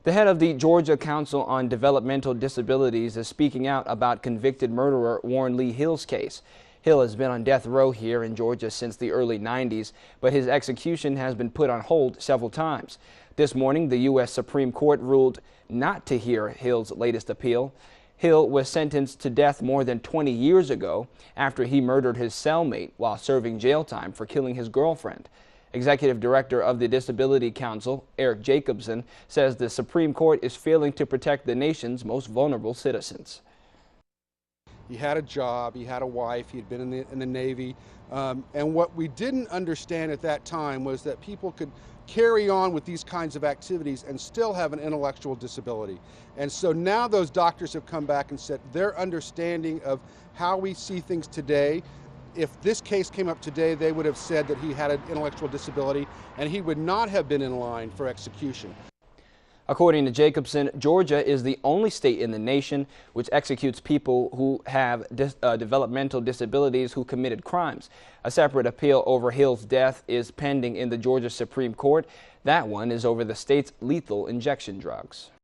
The head of the Georgia Council on Developmental Disabilities is speaking out about convicted murderer Warren Lee Hill's case. Hill has been on death row here in Georgia since the early 90s, but his execution has been put on hold several times. This morning, the U.S. Supreme Court ruled not to hear Hill's latest appeal. Hill was sentenced to death more than 20 years ago after he murdered his cellmate while serving jail time for killing his girlfriend. Executive Director of the Disability Council, Eric Jacobson, says the Supreme Court is failing to protect the nation's most vulnerable citizens. He had a job, he had a wife, he had been in the Navy, and what we didn't understand at that time was that people could carry on with these kinds of activities and still have an intellectual disability. And so now those doctors have come back and said their understanding of how we see things today, if this case came up today, they would have said that he had an intellectual disability and he would not have been in line for execution. According to Jacobson, Georgia is the only state in the nation which executes people who have developmental disabilities who committed crimes. A separate appeal over Hill's death is pending in the Georgia Supreme Court. That one is over the state's lethal injection drugs.